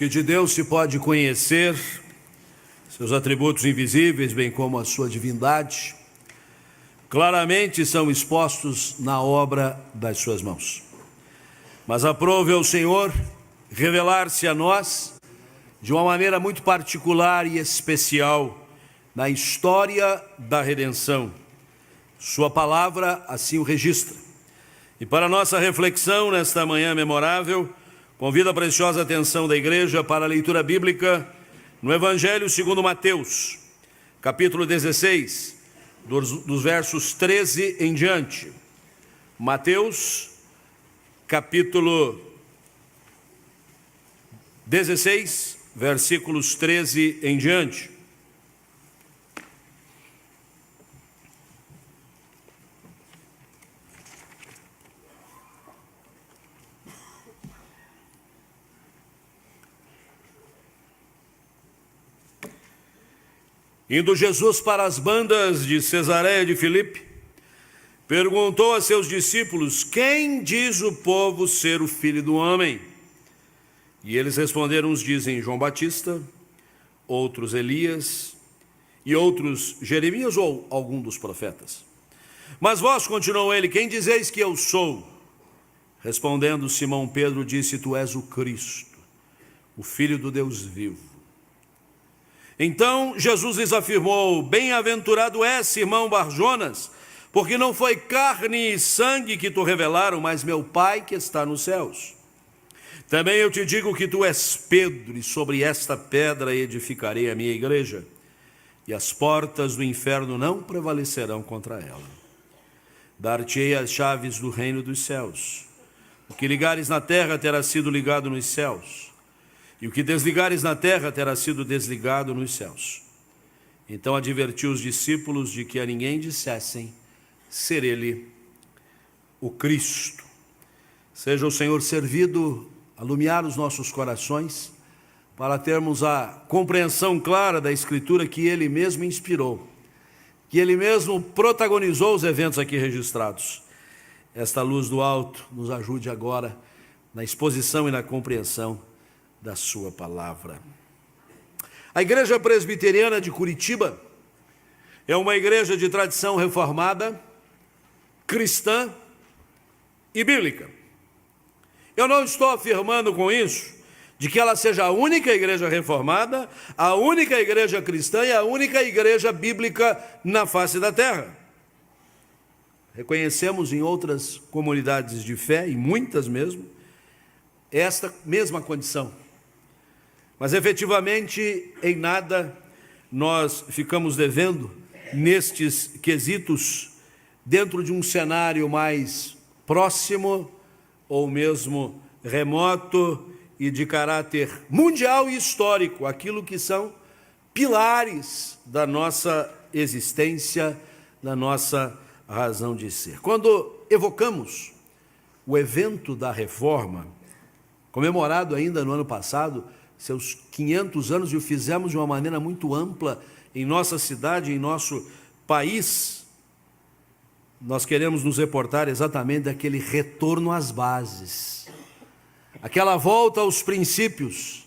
que de Deus se pode conhecer seus atributos invisíveis, bem como a sua divindade, claramente são expostos na obra das suas mãos. Mas aprove ao Senhor revelar-se a nós de uma maneira muito particular e especial na história da redenção. Sua palavra assim o registra. E para nossa reflexão nesta manhã memorável, convido a preciosa atenção da igreja para a leitura bíblica no Evangelho segundo Mateus, capítulo 16, dos versos 13 em diante. Mateus, capítulo 16, versículos 13 em diante. Indo Jesus para as bandas de Cesareia de Filipe, perguntou a seus discípulos: quem diz o povo ser o Filho do Homem? E eles responderam: uns dizem João Batista, outros Elias, e outros Jeremias ou algum dos profetas. Mas vós, continuou ele, quem dizeis que eu sou? Respondendo Simão Pedro, disse: tu és o Cristo, o Filho do Deus vivo. Então Jesus lhes afirmou: bem-aventurado és, Simão Bar-Jonas, porque não foi carne e sangue que te revelaram, mas meu Pai que está nos céus. Também eu te digo que tu és Pedro, e sobre esta pedra edificarei a minha igreja, e as portas do inferno não prevalecerão contra ela. Dar-te-ei as chaves do reino dos céus. O que ligares na terra terá sido ligado nos céus, e o que desligares na terra terá sido desligado nos céus. Então advertiu os discípulos de que a ninguém dissessem ser ele o Cristo. Seja o Senhor servido a iluminar os nossos corações, para termos a compreensão clara da Escritura que Ele mesmo inspirou, que Ele mesmo protagonizou os eventos aqui registrados. Esta luz do alto nos ajude agora na exposição e na compreensão da sua palavra. A Igreja Presbiteriana de Curitiba é uma igreja de tradição reformada, cristã e bíblica. Eu não estou afirmando com isso de que ela seja a única igreja reformada, a única igreja cristã e a única igreja bíblica na face da terra. Reconhecemos em outras comunidades de fé, e muitas mesmo, esta mesma condição. Mas efetivamente em nada nós ficamos devendo nestes quesitos dentro de um cenário mais próximo ou mesmo remoto e de caráter mundial e histórico, aquilo que são pilares da nossa existência, da nossa razão de ser. Quando evocamos o evento da Reforma, comemorado ainda no ano passado, seus 500 anos, e o fizemos de uma maneira muito ampla em nossa cidade, em nosso país, nós queremos nos reportar exatamente daquele retorno às bases, aquela volta aos princípios,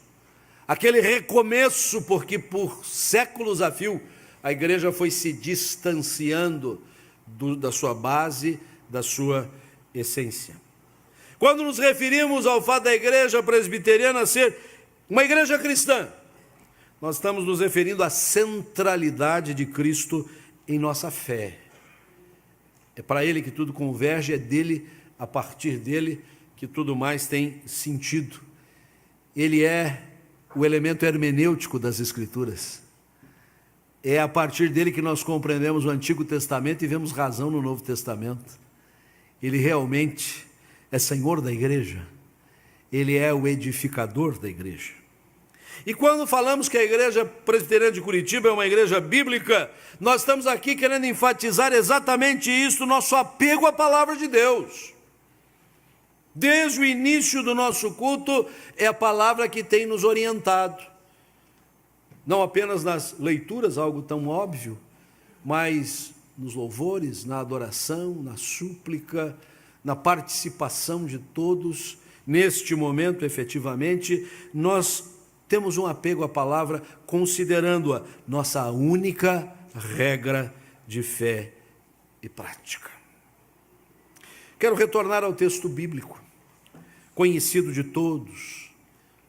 aquele recomeço, porque por séculos a fio a igreja foi se distanciando da sua base, da sua essência. Quando nos referimos ao fato da igreja presbiteriana ser uma igreja cristã, nós estamos nos referindo à centralidade de Cristo em nossa fé. É para Ele que tudo converge, é dele, a partir dele, que tudo mais tem sentido. Ele é o elemento hermenêutico das Escrituras. É a partir dele que nós compreendemos o Antigo Testamento e vemos razão no Novo Testamento. Ele realmente é Senhor da igreja. Ele é o edificador da igreja. E quando falamos que a Igreja Presbiteriana de Curitiba é uma igreja bíblica, nós estamos aqui querendo enfatizar exatamente isso, nosso apego à palavra de Deus. Desde o início do nosso culto, é a palavra que tem nos orientado. Não apenas nas leituras, algo tão óbvio, mas nos louvores, na adoração, na súplica, na participação de todos. Neste momento, efetivamente, nós temos um apego à palavra, considerando-a nossa única regra de fé e prática. Quero retornar ao texto bíblico, conhecido de todos,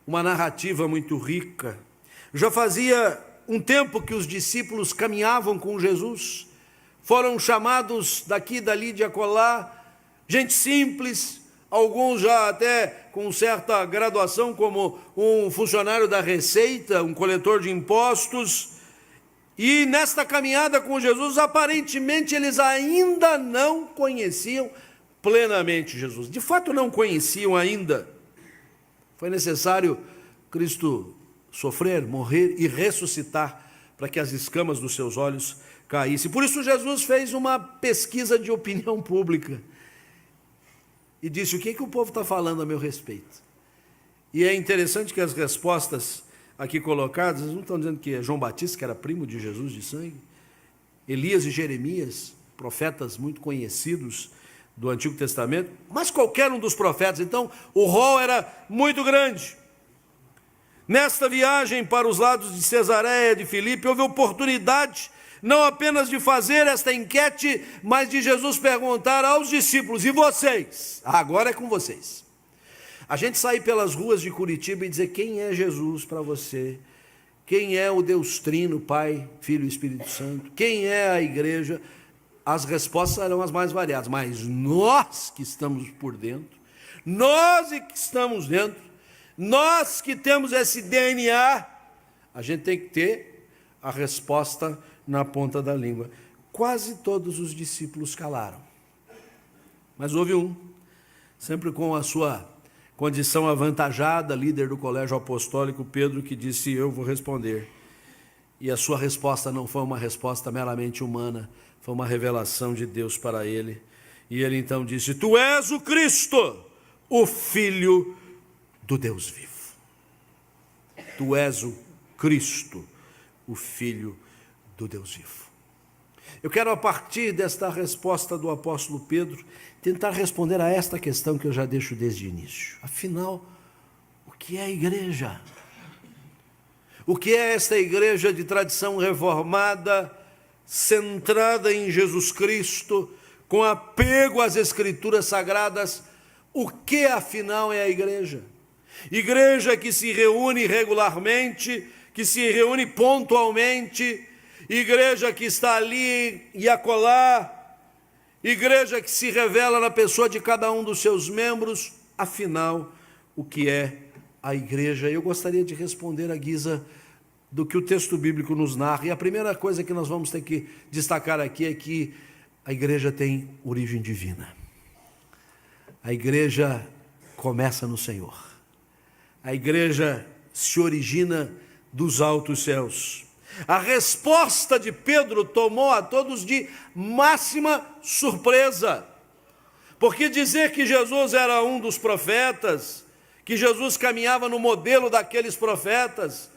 uma narrativa muito rica. Já fazia um tempo que os discípulos caminhavam com Jesus, foram chamados daqui e dali de acolá, gente simples, alguns já até com certa graduação, como um funcionário da Receita, um coletor de impostos, e nesta caminhada com Jesus, aparentemente eles ainda não conheciam plenamente Jesus. De fato, não conheciam ainda. Foi necessário Cristo sofrer, morrer e ressuscitar para que as escamas dos seus olhos caíssem. Por isso Jesus fez uma pesquisa de opinião pública e disse: o que o povo está falando a meu respeito? E é interessante que as respostas aqui colocadas não estão dizendo que é João Batista, que era primo de Jesus de sangue, Elias e Jeremias, profetas muito conhecidos do Antigo Testamento, mas qualquer um dos profetas. Então o rol era muito grande. Nesta viagem para os lados de Cesareia de Filipe, houve oportunidade não apenas de fazer esta enquete, mas de Jesus perguntar aos discípulos: e vocês? Agora é com vocês. A gente sair pelas ruas de Curitiba e dizer quem é Jesus para você, quem é o Deus Trino, Pai, Filho e Espírito Santo, quem é a igreja, as respostas serão as mais variadas, mas nós que estamos por dentro, nós que estamos dentro, nós que temos esse DNA, a gente tem que ter a resposta na ponta da língua. Quase todos os discípulos calaram, mas houve um, sempre com a sua condição avantajada, líder do colégio apostólico, Pedro, que disse: eu vou responder. E a sua resposta não foi uma resposta meramente humana, foi uma revelação de Deus para ele. E ele então disse: tu és o Cristo, o Filho do Deus vivo. Tu és o Cristo, o Filho do Deus vivo. Eu quero, a partir desta resposta do apóstolo Pedro, tentar responder a esta questão que eu já deixo desde o início. Afinal, o que é a igreja? O que é esta igreja de tradição reformada, centrada em Jesus Cristo, com apego às Escrituras Sagradas? O que afinal é a igreja? Igreja que se reúne regularmente, que se reúne pontualmente, igreja que está ali e acolá, igreja que se revela na pessoa de cada um dos seus membros. Afinal, o que é a igreja? Eu gostaria de responder à guisa do que o texto bíblico nos narra. E a primeira coisa que nós vamos ter que destacar aqui é que a igreja tem origem divina. A igreja começa no Senhor. A igreja se origina dos altos céus. A resposta de Pedro tomou a todos de máxima surpresa, porque dizer que Jesus era um dos profetas, que Jesus caminhava no modelo daqueles profetas,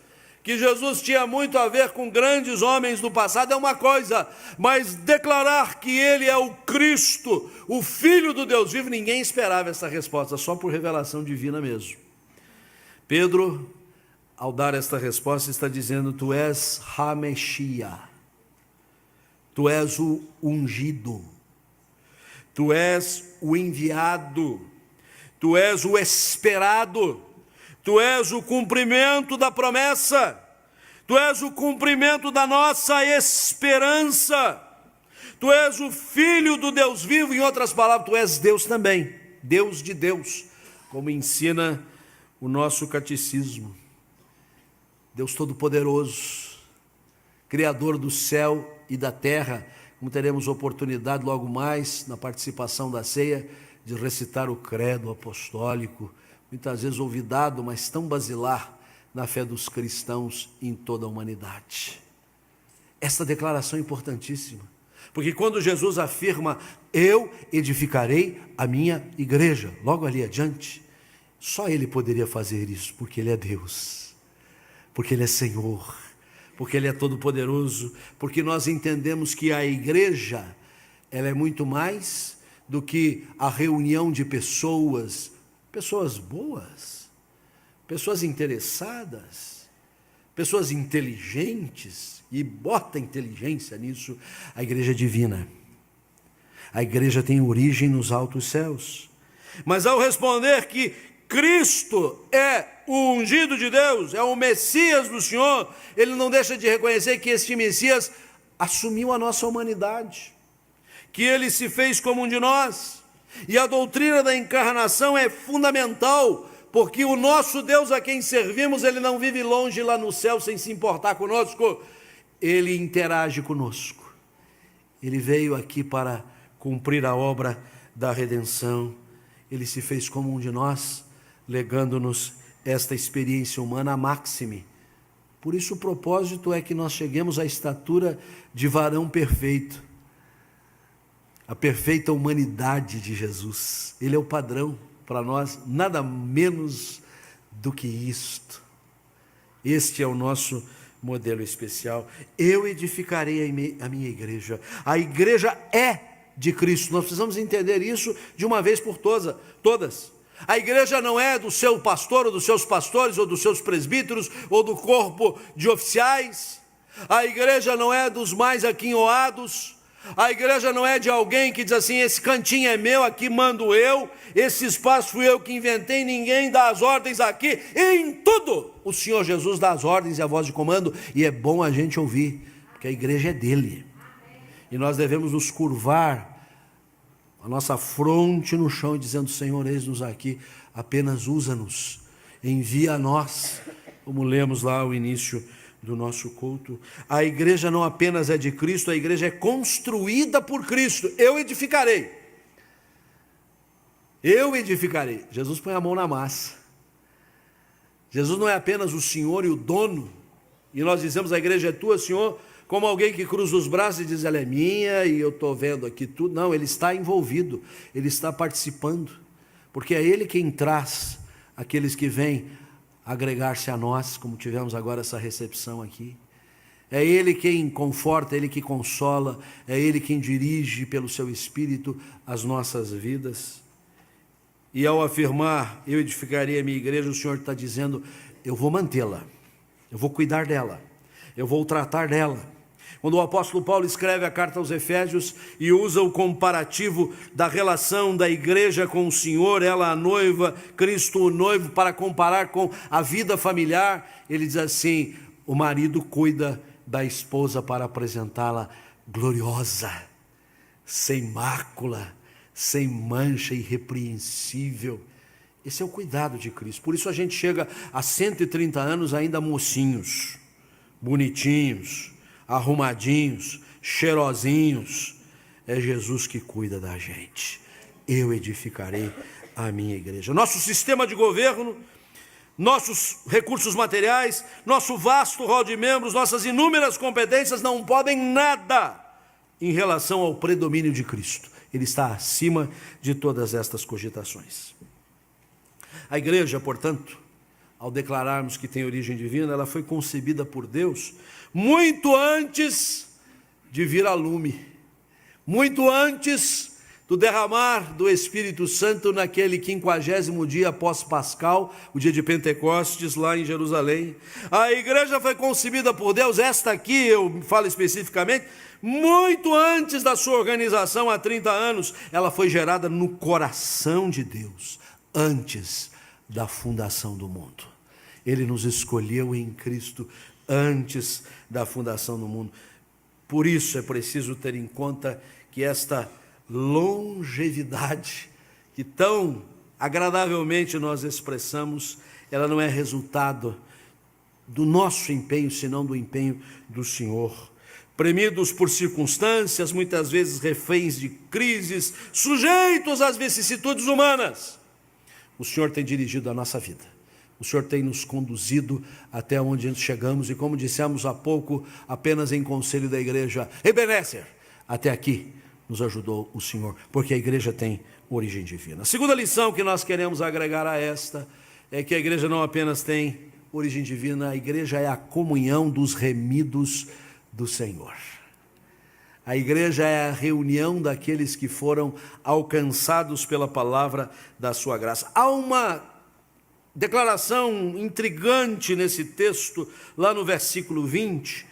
que Jesus tinha muito a ver com grandes homens do passado é uma coisa, mas declarar que ele é o Cristo, o Filho do Deus vivo, ninguém esperava essa resposta, só por revelação divina mesmo. Pedro, ao dar esta resposta, está dizendo: tu és HaMeshia, tu és o ungido, tu és o enviado, tu és o esperado, tu és o cumprimento da promessa, tu és o cumprimento da nossa esperança, tu és o Filho do Deus vivo. Em outras palavras, tu és Deus também, Deus de Deus, como ensina o nosso catecismo. Deus Todo-Poderoso, Criador do céu e da terra, como teremos oportunidade logo mais na participação da ceia de recitar o credo apostólico, muitas vezes olvidado, mas tão basilar na fé dos cristãos em toda a humanidade. Esta declaração é importantíssima, porque quando Jesus afirma: eu edificarei a minha igreja, logo ali adiante, só Ele poderia fazer isso, porque Ele é Deus, porque Ele é Senhor, porque Ele é todo-poderoso, porque nós entendemos que a igreja, ela é muito mais do que a reunião de pessoas boas, pessoas interessadas, pessoas inteligentes, e bota inteligência nisso, a igreja é divina. A igreja tem origem nos altos céus. Mas ao responder que Cristo é o ungido de Deus, é o Messias do Senhor, ele não deixa de reconhecer que este Messias assumiu a nossa humanidade, que ele se fez como um de nós. E a doutrina da encarnação é fundamental, porque o nosso Deus a quem servimos, ele não vive longe lá no céu sem se importar conosco, ele interage conosco. Ele veio aqui para cumprir a obra da redenção, ele se fez como um de nós, legando-nos esta experiência humana máxime. Por isso o propósito é que nós cheguemos à estatura de varão perfeito, a perfeita humanidade de Jesus. Ele é o padrão para nós, nada menos do que isto. Este é o nosso modelo especial. Eu edificarei a minha igreja. A igreja é de Cristo. Nós precisamos entender isso de uma vez por todas. A igreja não é do seu pastor, ou dos seus pastores, ou dos seus presbíteros, ou do corpo de oficiais. A igreja não é dos mais aquinhoados. A igreja não é de alguém que diz assim: esse cantinho é meu, aqui mando eu, esse espaço fui eu que inventei, ninguém dá as ordens aqui. E em tudo o Senhor Jesus dá as ordens e a voz de comando, e é bom a gente ouvir, porque a igreja é dele. E nós devemos nos curvar, a nossa fronte no chão, e dizendo: Senhor, eis-nos aqui, apenas usa-nos, envia a nós, como lemos lá ao início do nosso culto. A igreja não apenas é de Cristo, a igreja é construída por Cristo. Eu edificarei. Jesus põe a mão na massa. Jesus não é apenas o Senhor e o dono, e nós dizemos: a igreja é tua, Senhor, como alguém que cruza os braços e diz: ela é minha e eu estou vendo aqui tudo. Não, ele está envolvido, ele está participando, porque é ele quem traz aqueles que vêm agregar-se a nós, como tivemos agora essa recepção aqui. É ele quem conforta, é ele que consola, é ele quem dirige pelo seu Espírito as nossas vidas. E ao afirmar: eu edificarei a minha igreja, o Senhor está dizendo: eu vou mantê-la, eu vou cuidar dela, eu vou tratar dela. Quando o apóstolo Paulo escreve a carta aos Efésios e usa o comparativo da relação da igreja com o Senhor, ela a noiva, Cristo o noivo, para comparar com a vida familiar, ele diz assim: o marido cuida da esposa para apresentá-la gloriosa, sem mácula, sem mancha, irrepreensível. Esse é o cuidado de Cristo. Por isso a gente chega a 130 anos ainda mocinhos, bonitinhos, arrumadinhos, cheirosinhos. É Jesus que cuida da gente. Eu edificarei a minha igreja. Nosso sistema de governo, nossos recursos materiais, nosso vasto rol de membros, nossas inúmeras competências não podem nada em relação ao predomínio de Cristo. Ele está acima de todas estas cogitações. A igreja, portanto, ao declararmos que tem origem divina, ela foi concebida por Deus muito antes de vir a lume, muito antes do derramar do Espírito Santo naquele 50º dia pós-pascal, o dia de Pentecostes, lá em Jerusalém. A igreja foi concebida por Deus, esta aqui eu falo especificamente, muito antes da sua organização há 30 anos. Ela foi gerada no coração de Deus, antes da fundação do mundo. Ele nos escolheu em Cristo antes da fundação do mundo. Por isso é preciso ter em conta que esta longevidade, que tão agradavelmente nós expressamos, ela não é resultado do nosso empenho, senão do empenho do Senhor. Premidos por circunstâncias, muitas vezes reféns de crises, sujeitos às vicissitudes humanas, o Senhor tem dirigido a nossa vida. O Senhor tem nos conduzido até onde chegamos, e como dissemos há pouco, apenas em conselho da igreja, Ebenezer, até aqui nos ajudou o Senhor, porque a igreja tem origem divina. A segunda lição que nós queremos agregar a esta é que a igreja não apenas tem origem divina, a igreja é a comunhão dos remidos do Senhor. A igreja é a reunião daqueles que foram alcançados pela palavra da sua graça. Há uma declaração intrigante nesse texto, lá no versículo 20,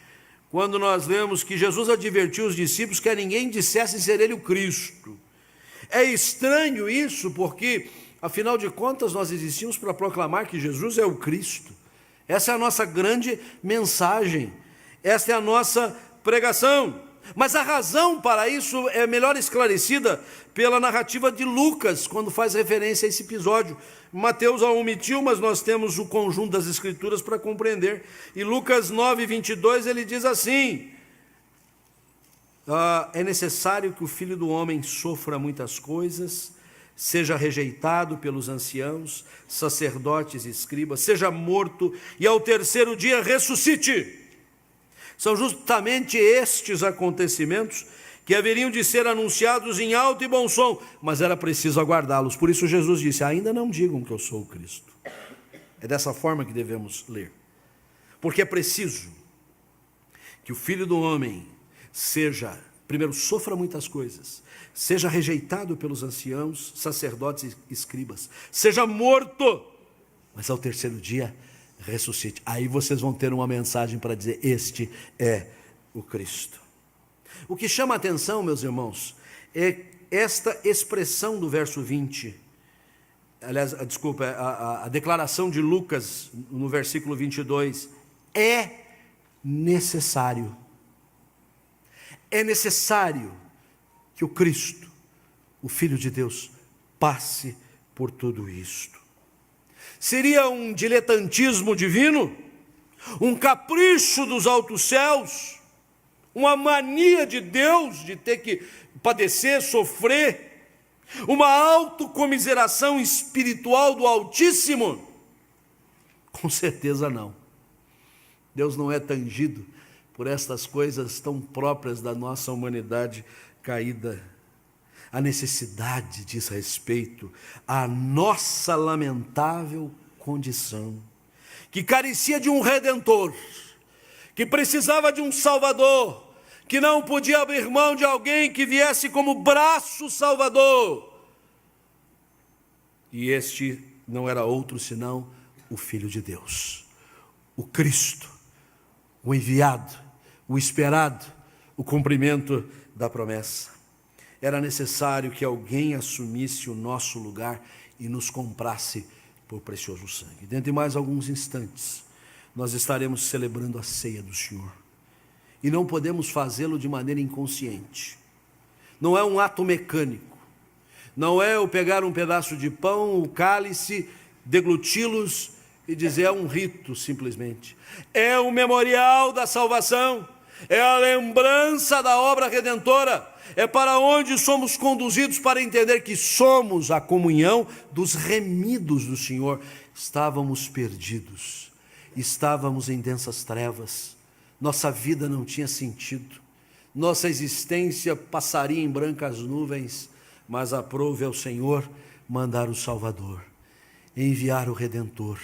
quando nós lemos que Jesus advertiu os discípulos que a ninguém dissesse ser ele o Cristo. É estranho isso, porque, afinal de contas, nós existimos para proclamar que Jesus é o Cristo. Essa é a nossa grande mensagem, esta é a nossa pregação. Mas a razão para isso é melhor esclarecida pela narrativa de Lucas, quando faz referência a esse episódio. Mateus a omitiu, mas nós temos o conjunto das Escrituras para compreender. E Lucas 9, 22, ele diz assim: é necessário que o Filho do Homem sofra muitas coisas, seja rejeitado pelos anciãos, sacerdotes e escribas, seja morto e ao terceiro dia ressuscite. São justamente estes acontecimentos que haveriam de ser anunciados em alto e bom som, mas era preciso aguardá-los. Por isso Jesus disse: ainda não digam que eu sou o Cristo. É dessa forma que devemos ler. Porque é preciso que o Filho do Homem primeiro, sofra muitas coisas, seja rejeitado pelos anciãos, sacerdotes e escribas, seja morto, mas ao terceiro dia ressuscite. Aí vocês vão ter uma mensagem para dizer: este é o Cristo. O que chama a atenção, meus irmãos, é esta expressão do verso 20. Aliás, a declaração de Lucas no versículo 22. É necessário. É necessário que o Cristo, o Filho de Deus, passe por tudo isto. Seria um diletantismo divino? Um capricho dos altos céus? Uma mania de Deus de ter que padecer, sofrer? Uma autocomiseração espiritual do Altíssimo? Com certeza não. Deus não é tangido por estas coisas tão próprias da nossa humanidade caída. A necessidade diz respeito à nossa lamentável condição, que carecia de um Redentor, que precisava de um Salvador, que não podia abrir mão de alguém que viesse como braço salvador. E este não era outro senão o Filho de Deus, o Cristo, o enviado, o esperado, o cumprimento da promessa. Era necessário que alguém assumisse o nosso lugar e nos comprasse por precioso sangue. Dentro de mais alguns instantes, nós estaremos celebrando a ceia do Senhor. E não podemos fazê-lo de maneira inconsciente. Não é um ato mecânico. Não é eu pegar um pedaço de pão, o cálice, degluti-los e dizer é um rito simplesmente. É o memorial da salvação. É a lembrança da obra redentora. É para onde somos conduzidos para entender que somos a comunhão dos remidos do Senhor. Estávamos perdidos, estávamos em densas trevas, nossa vida não tinha sentido, nossa existência passaria em brancas nuvens, mas aprove ao Senhor mandar o Salvador, enviar o Redentor,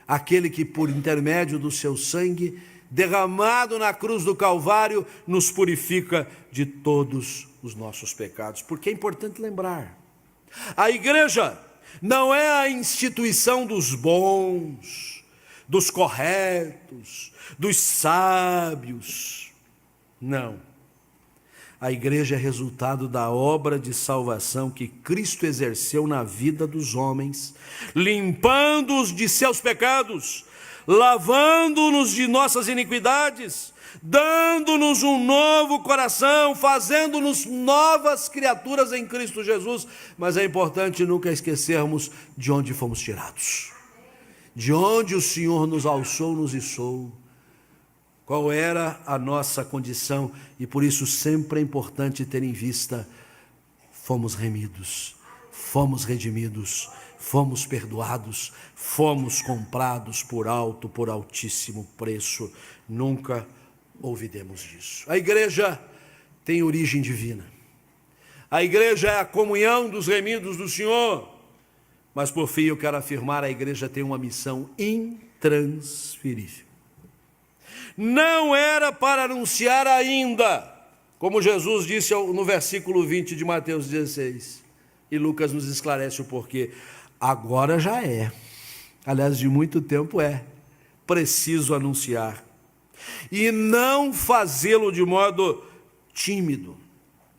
aquele que por intermédio do seu sangue derramado na cruz do Calvário, nos purifica de todos os nossos pecados. Porque é importante lembrar, a igreja não é a instituição dos bons, dos corretos, dos sábios. Não. A igreja é resultado da obra de salvação que Cristo exerceu na vida dos homens, limpando-os de seus pecados, lavando-nos de nossas iniquidades, dando-nos um novo coração, fazendo-nos novas criaturas em Cristo Jesus. Mas é importante nunca esquecermos de onde fomos tirados, de onde o Senhor nos alçou, nos içou, qual era a nossa condição, e por isso sempre é importante ter em vista: fomos remidos, fomos redimidos, fomos perdoados, fomos comprados por altíssimo preço. Nunca olvidemos disso. A igreja tem origem divina. A igreja é a comunhão dos remidos do Senhor. Mas por fim eu quero afirmar, a igreja tem uma missão intransferível. Não era para anunciar ainda, como Jesus disse no versículo 20 de Mateus 16. E Lucas nos esclarece o porquê. Agora já é. aliás, de muito tempo é preciso anunciar. E não fazê-lo de modo tímido,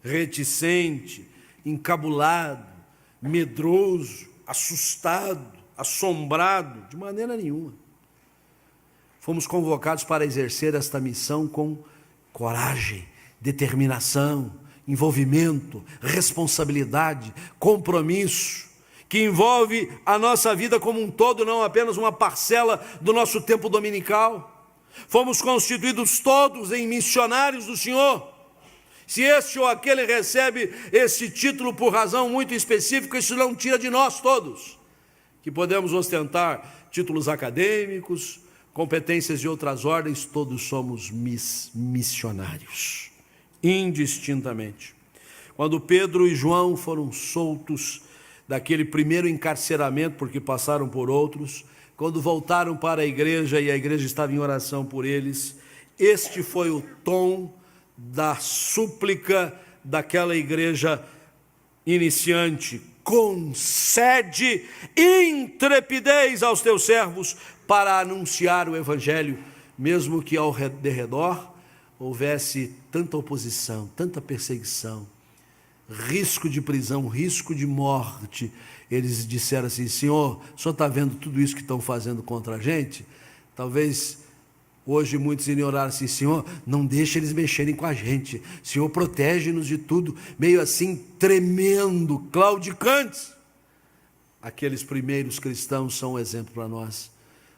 reticente, encabulado, medroso, assustado, assombrado, de maneira nenhuma. Fomos convocados para exercer esta missão com coragem, determinação, envolvimento, responsabilidade, compromisso, que envolve a nossa vida como um todo, não apenas uma parcela do nosso tempo dominical. Fomos constituídos todos em missionários do Senhor. Se este ou aquele recebe esse título por razão muito específica, isso não tira de nós todos, que podemos ostentar títulos acadêmicos, competências de outras ordens, todos somos missionários, indistintamente. Quando Pedro e João foram soltos daquele primeiro encarceramento, porque passaram por outros, quando voltaram para a igreja e a igreja estava em oração por eles, este foi o tom da súplica daquela igreja iniciante: concede intrepidez aos teus servos para anunciar o evangelho, mesmo que ao derredor houvesse tanta oposição, tanta perseguição, risco de prisão, risco de morte. Eles disseram assim: Senhor, o Senhor está vendo tudo isso que estão fazendo contra a gente? Talvez hoje muitos iriam orar assim: Senhor, não deixa eles mexerem com a gente, Senhor, protege-nos de tudo, meio assim, tremendo, claudicantes. Aqueles primeiros cristãos são um exemplo para nós.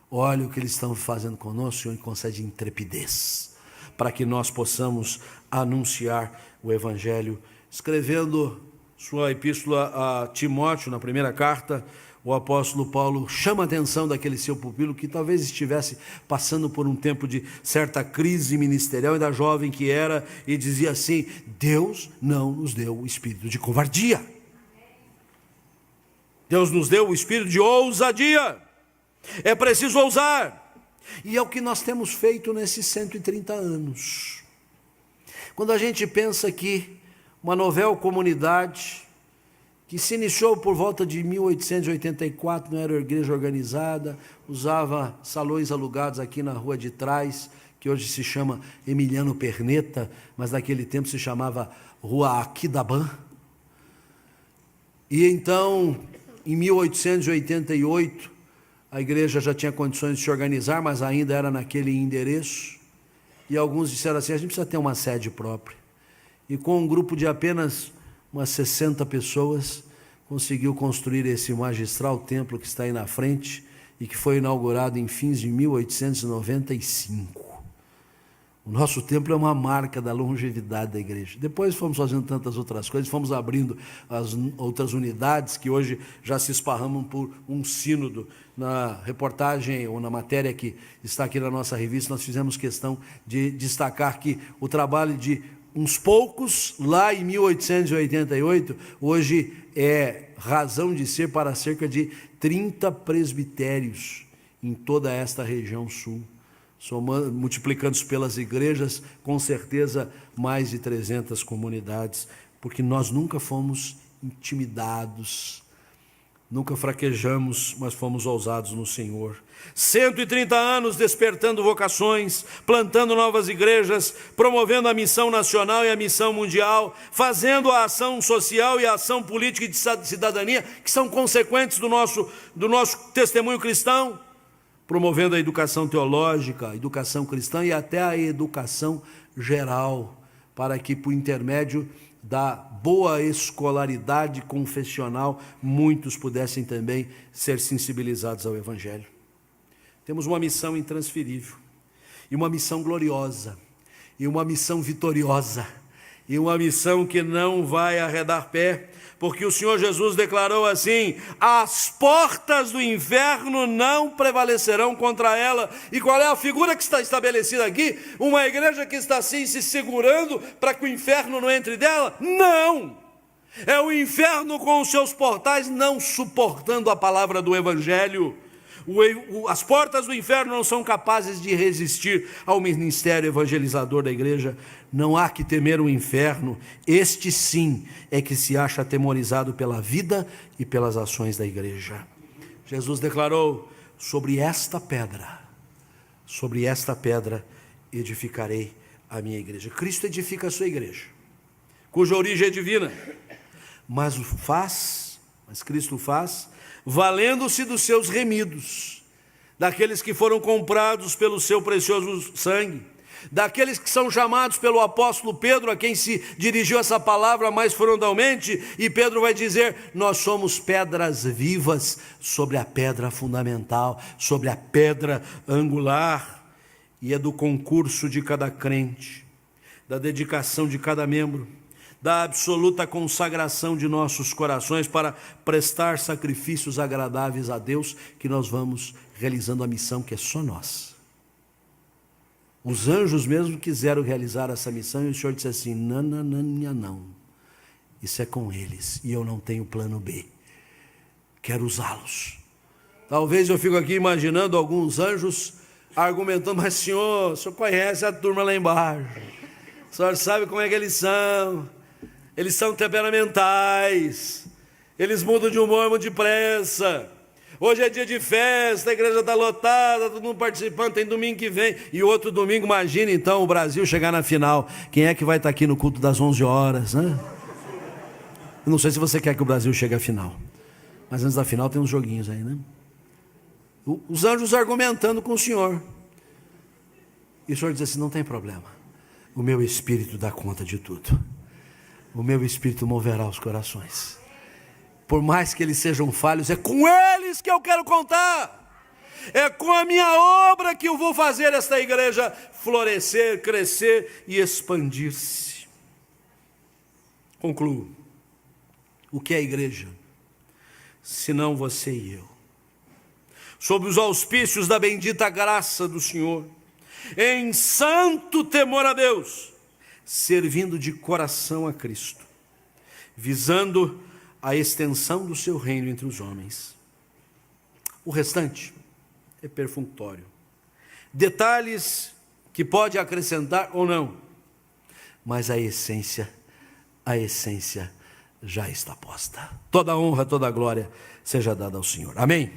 Olha o que eles estão fazendo conosco, Senhor, e concede intrepidez, para que nós possamos anunciar o evangelho. Escrevendo sua epístola a Timóteo, na primeira carta, o apóstolo Paulo chama a atenção daquele seu pupilo que talvez estivesse passando por um tempo de certa crise ministerial, ainda jovem que era, e dizia assim: Deus não nos deu o espírito de covardia, Deus nos deu o espírito de ousadia. É preciso ousar, e é o que nós temos feito nesses 130 anos. Quando a gente pensa que uma novel comunidade que se iniciou por volta de 1884, não era igreja organizada, usava salões alugados aqui na rua de trás, que hoje se chama Emiliano Perneta, mas naquele tempo se chamava Rua Aquidaban. E então, em 1888, a igreja já tinha condições de se organizar, mas ainda era naquele endereço, e alguns disseram assim: a gente precisa ter uma sede própria. E com um grupo de apenas umas 60 pessoas, conseguiu construir esse magistral templo que está aí na frente e que foi inaugurado em fins de 1895. O nosso templo é uma marca da longevidade da igreja. Depois fomos fazendo tantas outras coisas, fomos abrindo as outras unidades que hoje já se esparramam por um sínodo. Na reportagem ou na matéria que está aqui na nossa revista, nós fizemos questão de destacar que o trabalho de uns poucos, lá em 1888, hoje é razão de ser para cerca de 30 presbitérios em toda esta região sul. Multiplicando pelas igrejas, com certeza mais de 300 comunidades, porque nós nunca fomos intimidados, nunca fraquejamos, mas fomos ousados no Senhor. 130 anos despertando vocações, plantando novas igrejas, promovendo a missão nacional e a missão mundial, fazendo a ação social e a ação política e de cidadania, que são consequentes do nosso testemunho cristão, promovendo a educação teológica, a educação cristã e até a educação geral, para que, por intermédio da boa escolaridade confessional, muitos pudessem também ser sensibilizados ao Evangelho. Temos uma missão intransferível, e uma missão gloriosa, e uma missão vitoriosa, e uma missão que não vai arredar pé, porque o Senhor Jesus declarou assim: as portas do inferno não prevalecerão contra ela. E qual é a figura que está estabelecida aqui? Uma igreja que está assim se segurando para que o inferno não entre dela? Não! É o inferno com os seus portais não suportando a palavra do Evangelho. As portas do inferno não são capazes de resistir ao ministério evangelizador da igreja. Não há que temer o inferno, este sim é que se acha atemorizado pela vida e pelas ações da igreja. Jesus declarou: sobre esta pedra edificarei a minha igreja. Cristo edifica a sua igreja, cuja origem é divina, mas Cristo faz valendo-se dos seus remidos, daqueles que foram comprados pelo seu precioso sangue, daqueles que são chamados pelo apóstolo Pedro, a quem se dirigiu essa palavra mais frontalmente, e Pedro vai dizer: nós somos pedras vivas sobre a pedra fundamental, sobre a pedra angular, e é do concurso de cada crente, da dedicação de cada membro, da absoluta consagração de nossos corações para prestar sacrifícios agradáveis a Deus, que nós vamos realizando a missão que é só nossa. Os anjos mesmo quiseram realizar essa missão, e o Senhor disse assim: não, isso é com eles, e eu não tenho plano B, quero usá-los. Talvez eu fico aqui imaginando alguns anjos argumentando: mas senhor, o senhor conhece a turma lá embaixo, o senhor sabe como é que eles são temperamentais, eles mudam de humor muito depressa. Hoje é dia de festa, a igreja está lotada, todo mundo participando, tem domingo que vem, e outro domingo, imagina então o Brasil chegar na final. Quem é que vai estar aqui no culto das 11 horas, né? Eu não sei se você quer que o Brasil chegue à final, mas antes da final tem uns joguinhos aí, né? Os anjos argumentando com o Senhor, e o Senhor diz assim: não tem problema, o meu Espírito dá conta de tudo, o meu Espírito moverá os corações. Por mais que eles sejam falhos, é com eles que eu quero contar, é com a minha obra que eu vou fazer esta igreja florescer, crescer e expandir-se. Concluo. O que é a igreja? Senão você e eu, sob os auspícios da bendita graça do Senhor, em santo temor a Deus, servindo de coração a Cristo, visando a extensão do seu reino entre os homens. O restante é perfunctório, detalhes que pode acrescentar ou não, mas a essência já está posta. Toda a honra, toda a glória seja dada ao Senhor. Amém?